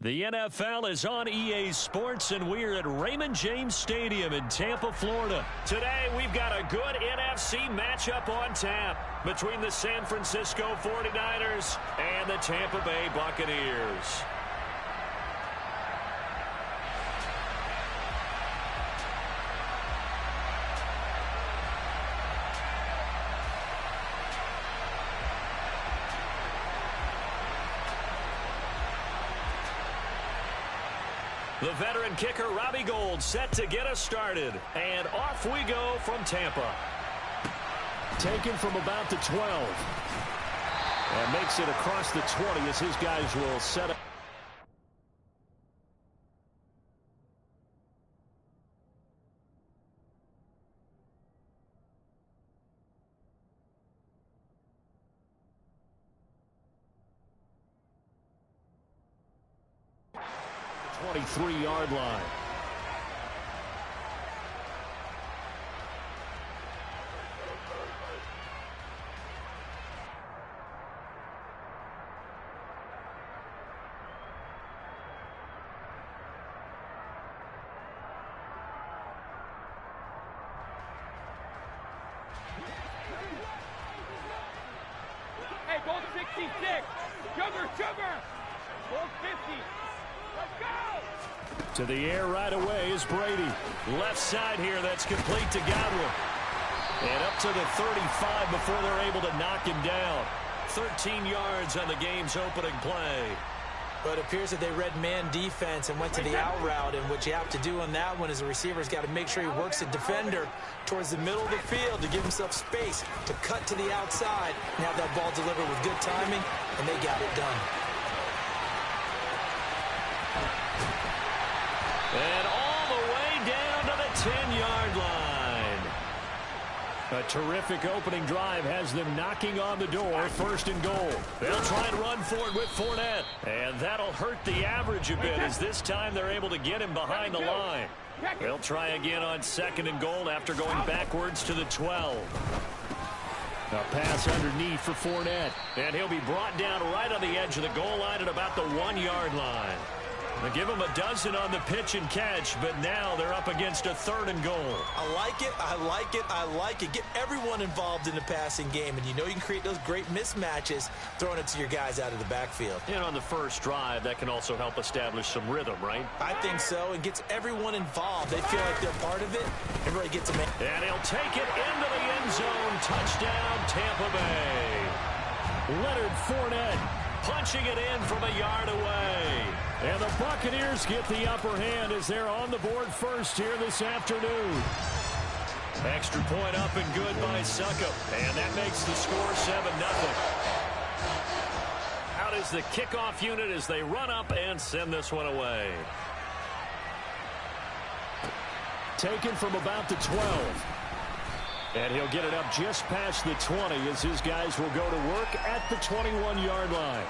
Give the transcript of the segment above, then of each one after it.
The NFL is on EA Sports, and we're at Raymond James Stadium in Tampa, Florida. Today, we've got a good NFC matchup on tap between the San Francisco 49ers and the Tampa Bay Buccaneers. The veteran kicker, Robbie Gould, set to get us started. And off we go from Tampa. Taken from about the 12. And makes it across the 20 as his guys will set up. The 23-yard line. Hey, goal 66. Sugar. Goal 50. Let's go! To the air right away is Brady. Left side here, that's complete to Godwin. And up to the 35 before they're able to knock him down. 13 yards on the game's opening play. But it appears that they read man defense and went to the out route, and what you have to do on that one is the receiver's got to make sure he works the defender towards the middle of the field to give himself space to cut to the outside and have that ball delivered with good timing, and they got it done. And all the way down to the 10-yard line. A terrific opening drive has them knocking on the door. First and goal. They'll try and run for it with Fournette. And that'll hurt the average a bit as this time they're able to get him behind the line. They'll try again on second and goal after going backwards to the 12. A pass underneath for Fournette. And he'll be brought down right on the edge of the goal line at about the 1-yard line. They give them a dozen on the pitch and catch, but now they're up against a third and goal. I like it. Get everyone involved in the passing game, and you know you can create those great mismatches throwing it to your guys out of the backfield. And on the first drive, that can also help establish some rhythm, right? I think so. It gets everyone involved. They feel like they're part of it. Everybody gets a man. And he'll take it into the end zone. Touchdown, Tampa Bay. Leonard Fournette punching it in from a yard away. And the Buccaneers get the upper hand as they're on the board first here this afternoon. Extra point up and good by Succop. And that makes the score 7-0. Out is the kickoff unit as they run up and send this one away. Taken from about the 12. And he'll get it up just past the 20 as his guys will go to work at the 21-yard line.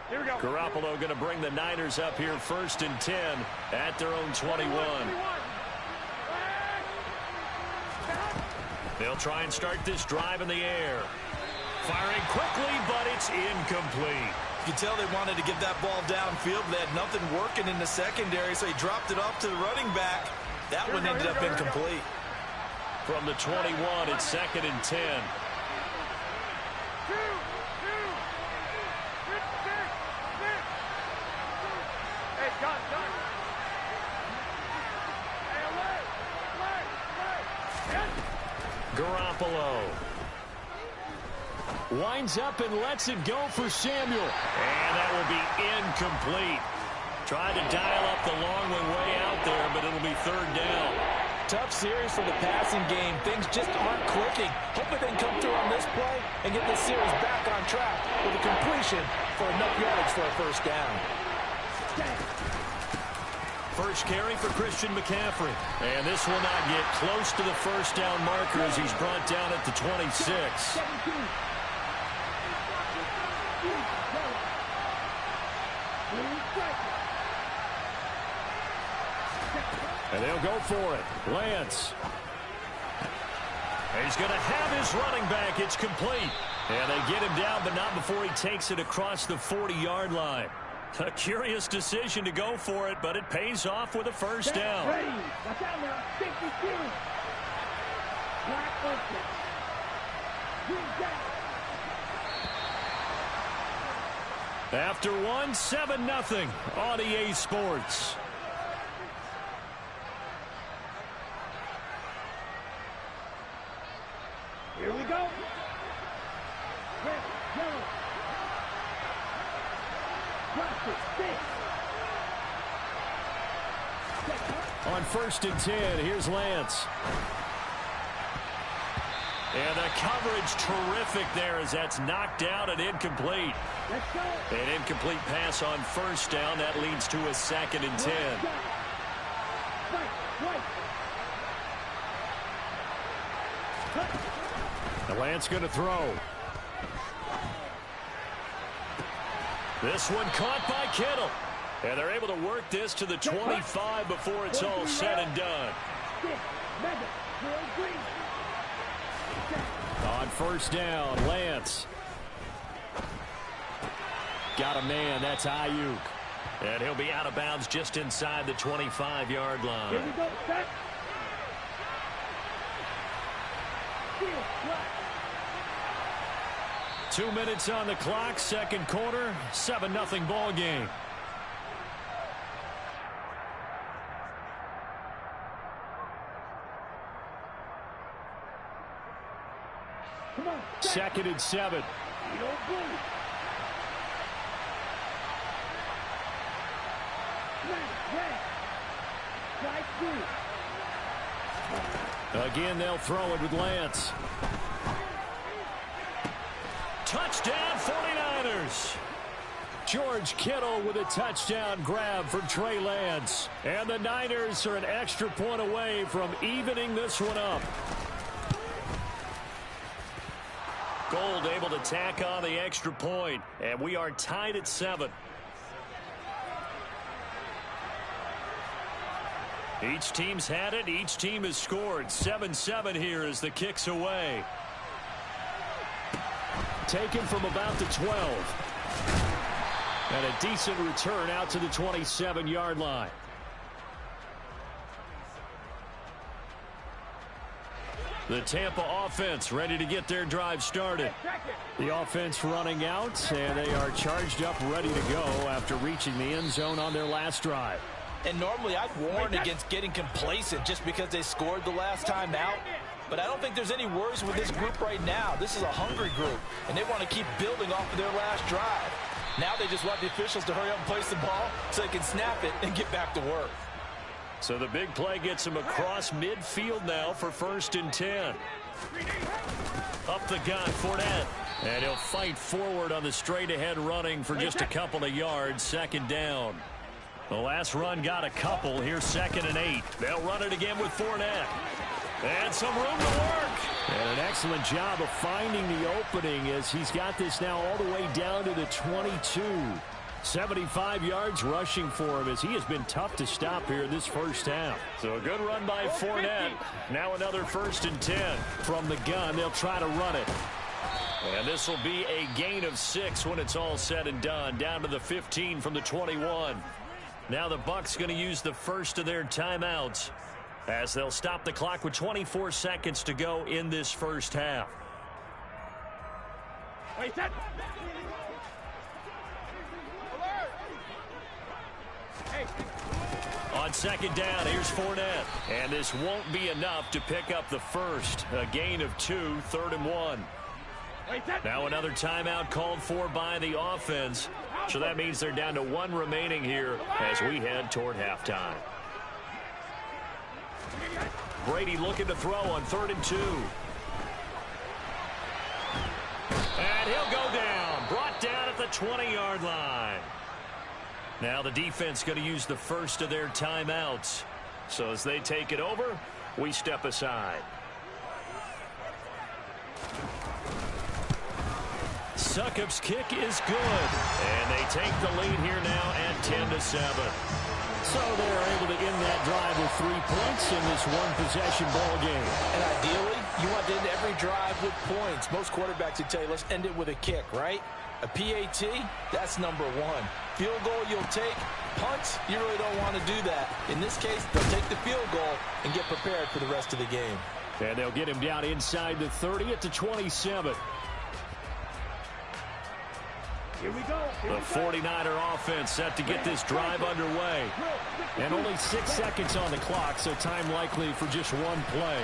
Here we go. Garoppolo going to bring the Niners up here first and 10 at their own 21. They'll try and start this drive in the air. Firing quickly, but it's incomplete. You can tell they wanted to get that ball downfield. They had nothing working in the secondary, so he dropped it off to the running back. That one ended up incomplete. From the 21, it's second and 10. Garoppolo winds up and lets it go for Samuel. And that will be incomplete. Tried to dial up the long one way out there, but it'll be third down. Tough series for the passing game. Things just aren't clicking. Hope they can come through on this play and get this series back on track with a completion for enough yardage for a first down. first carry for Christian McCaffrey. And this will not get close to the first down marker as he's brought down at the 26. And they'll go for it. Lance. And he's going to have his running back. It's complete. And they get him down, but not before he takes it across the 40-yard line. A curious decision to go for it, but it pays off with a first down. After one, 7-0 on EA Sports. Here we go. Red, yellow. On 1st and 10, here's Lance. And the coverage terrific there as that's knocked out and incomplete. Let's go. An incomplete pass on first down. That leads to a 2nd and 10. And Lance going to throw. This one caught by Kittle. And they're able to work this to the 25 before it's all said and done. On first down, Lance. Got a man, that's Ayuk. And he'll be out of bounds just inside the 25-yard line. Here we go, set. 2 minutes on the clock, second quarter, 7-0 ball game. Come on, 2nd and 7. You don't bully. Red. Strike through. Again, they'll throw it with Lance. Touchdown, 49ers. George Kittle with a touchdown grab for Trey Lance. And the Niners are an extra point away from evening this one up. Gold able to tack on the extra point, and we are tied at 7. Each team's had it. Each team has scored. 7-7 here as the kick's away. Taken from about the 12. And a decent return out to the 27-yard line. The Tampa offense ready to get their drive started. The offense running out, and they are charged up, ready to go after reaching the end zone on their last drive. And normally I'd warn against getting complacent just because they scored the last time out. But I don't think there's any worries with this group right now. This is a hungry group, and they want to keep building off of their last drive. Now they just want the officials to hurry up and place the ball so they can snap it and get back to work. So the big play gets him across midfield now for 1st and 10. Up the gun, Fournette. And he'll fight forward on the straight-ahead running for just a couple of yards, 2nd down. The last run got a couple. Here's 2nd and 8. They'll run it again with Fournette. And some room to work. And an excellent job of finding the opening as he's got this now all the way down to the 22. 75 yards rushing for him as he has been tough to stop here in this first half. So a good run by Fournette. Now another 1st and 10 from the gun. They'll try to run it. And this will be a gain of 6 when it's all said and done. Down to the 15 from the 21. Now the Bucs going to use the first of their timeouts as they'll stop the clock with 24 seconds to go in this first half. Wait, set. On 2nd down, here's Fournette. And this won't be enough to pick up the first. A gain of 2, 3rd and 1. Now another timeout called for by the offense. So that means they're down to 1 remaining here as we head toward halftime. Brady looking to throw on 3rd and 2. And he'll go down. Brought down at the 20-yard line. Now the defense going to use the first of their timeouts. So as they take it over, we step aside. Succop's kick is good. And they take the lead here now at 10-7. So they're able to end that drive with 3 points in this one-possession ball game. And ideally, you want to end every drive with points. Most quarterbacks would tell you, let's end it with a kick, right? A PAT, that's number 1. Field goal you'll take. Punts, you really don't want to do that. In this case, they'll take the field goal and get prepared for the rest of the game. And they'll get him down inside the 30 at the 27. Here we go. The 49er offense set to get this drive underway. And only 6 seconds on the clock, so time likely for just one play.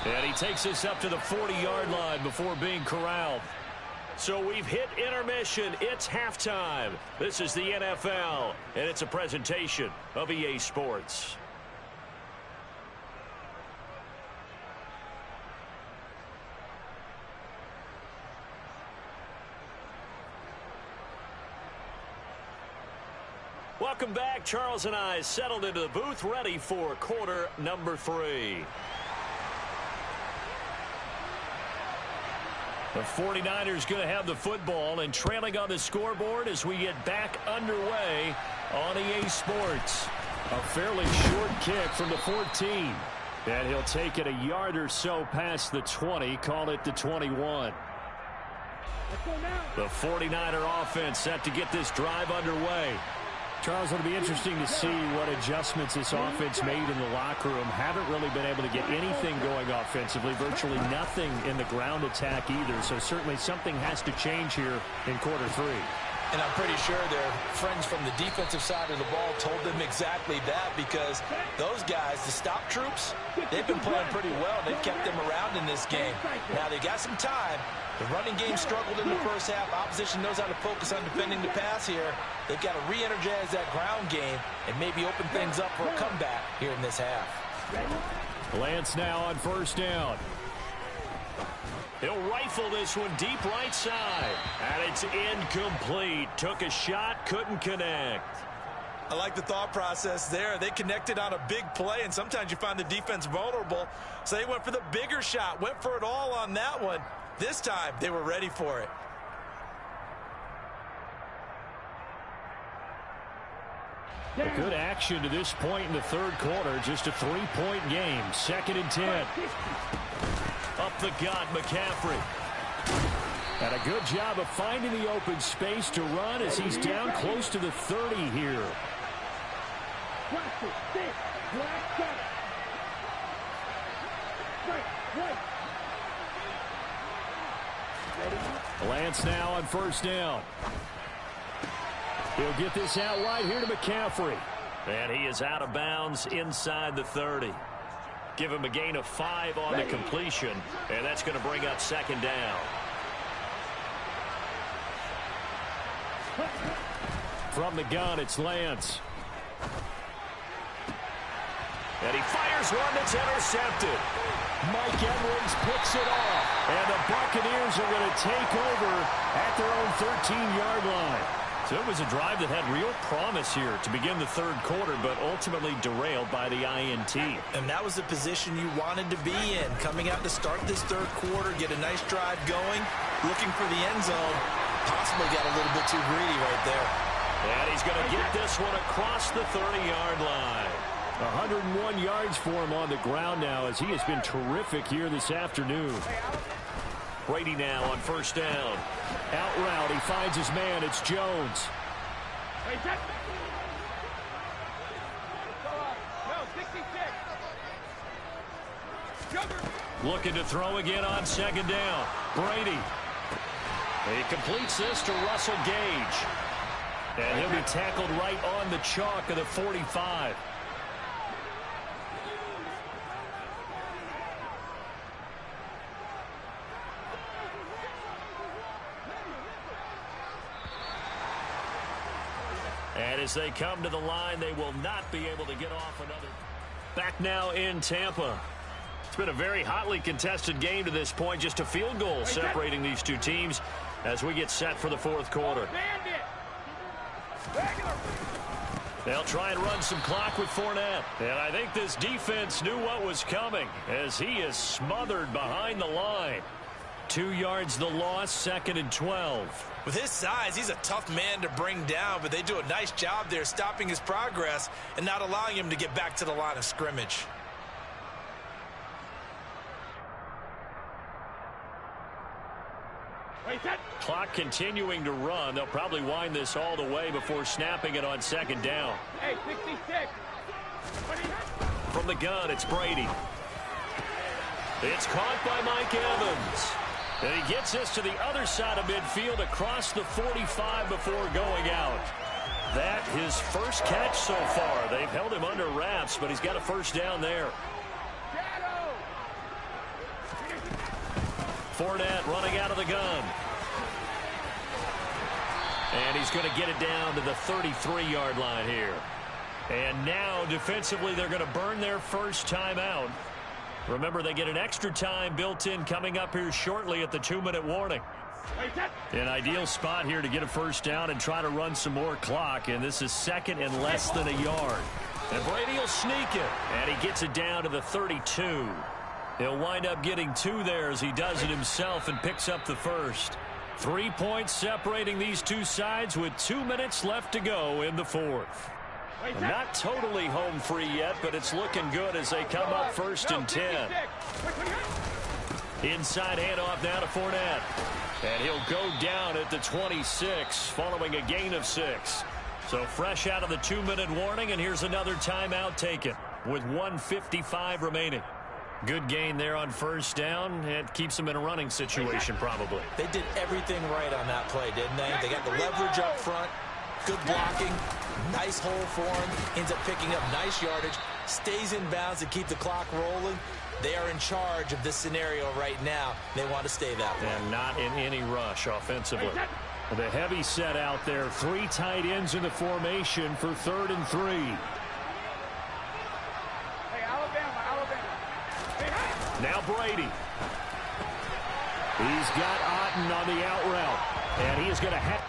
And he takes us up to the 40-yard line before being corralled. So we've hit intermission. It's halftime. This is the NFL, and it's a presentation of EA Sports. Welcome back. Charles and I settled into the booth, ready for quarter number 3. The 49ers going to have the football and trailing on the scoreboard as we get back underway on EA Sports. A fairly short kick from the 14. And he'll take it a yard or so past the 20, call it the 21. The 49er offense set to get this drive underway. Charles, it'll be interesting to see what adjustments this offense made in the locker room. Haven't really been able to get anything going offensively, virtually nothing in the ground attack either. So certainly something has to change here in quarter 3. And I'm pretty sure their friends from the defensive side of the ball told them exactly that, because those guys, the stop troops, they've been playing pretty well. They've kept them around in this game. Now they got some time. The running game struggled in the first half. Opposition knows how to focus on defending the pass here. They've got to re-energize that ground game and maybe open things up for a comeback here in this half. Lance now on first down. He'll rifle this one deep right side. And it's incomplete. Took a shot, couldn't connect. I like the thought process there. They connected on a big play, and sometimes you find the defense vulnerable. So they went for the bigger shot, went for it all on that one. This time, they were ready for it. A good action to this point in the third quarter. Just a 3-point game. 2nd and 10. Up the gut, McCaffrey. And a good job of finding the open space to run as he's down close to the 30 here. Lance now on first down. He'll get this out wide here to McCaffrey. And he is out of bounds inside the 30. Give him a gain of 5 on the completion, and that's going to bring up 2nd down. From the gun, it's Lance. And he fires one that's intercepted. Mike Edwards picks it off. And the Buccaneers are going to take over at their own 13-yard line. So it was a drive that had real promise here to begin the third quarter, but ultimately derailed by the INT. And that was the position you wanted to be in. Coming out to start this third quarter, get a nice drive going, looking for the end zone. Possibly got a little bit too greedy right there. And he's going to get this one across the 30-yard line. 101 yards for him on the ground now, as he has been terrific here this afternoon. Brady now on first down. Out route, he finds his man. It's Jones. Looking to throw again on 2nd down. Brady. He completes this to Russell Gage. And he'll be tackled right on the chalk of the 45. And as they come to the line, they will not be able to get off another. Back now in Tampa. It's been a very hotly contested game to this point. Just a field goal separating these two teams as we get set for the fourth quarter. They'll try and run some clock with Fournette. And I think this defense knew what was coming as he is smothered behind the line. 2 yards the loss, 2nd and 12. With his size, he's a tough man to bring down, but they do a nice job there stopping his progress and not allowing him to get back to the line of scrimmage. Clock continuing to run. They'll probably wind this all the way before snapping it on 2nd down. Hey, 66. From the gun, it's Brady. It's caught by Mike Evans. And he gets this to the other side of midfield across the 45 before going out. That his first catch so far. They've held him under wraps, but he's got a first down there. Fournette running out of the gun. And he's going to get it down to the 33-yard line here. And now, defensively, they're going to burn their first timeout. Remember, they get an extra time built in coming up here shortly at the 2-minute warning. An ideal spot here to get a first down and try to run some more clock. And this is 2nd and less than a yard. And Brady will sneak it. And he gets it down to the 32. He'll wind up getting 2 there as he does it himself and picks up the first. 3 points separating these two sides with 2 minutes left to go in the 4th. Not totally home free yet, but it's looking good as they come up 1st and 10. Inside handoff now to Fournette. And he'll go down at the 26 following a gain of 6. So fresh out of the 2-minute warning, and here's another timeout taken with 1:55 remaining. Good gain there on first down. It keeps them in a running situation probably. They did everything right on that play, didn't they? They got the leverage up front, good blocking, nice hole for him, ends up picking up nice yardage, stays in bounds to keep the clock rolling. They are in charge of this scenario right now. They want to stay that way. And not in any rush offensively. The heavy set out there. 3 tight ends in the formation for 3rd and 3. Now Brady. He's got Otten on the out route. And he is going to have